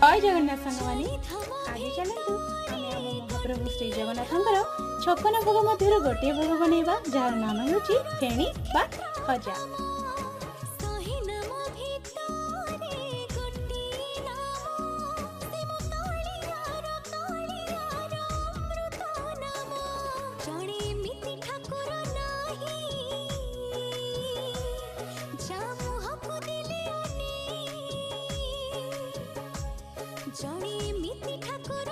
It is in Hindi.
जय जगन्नाथ सांगवानी आज चलतु आम महाप्रभु श्री जगन्नाथ 56 भोग मध्य गोटे भोग बनइबा जार नाम होची फेणी बा खजा। जड़े मिति ठाकुर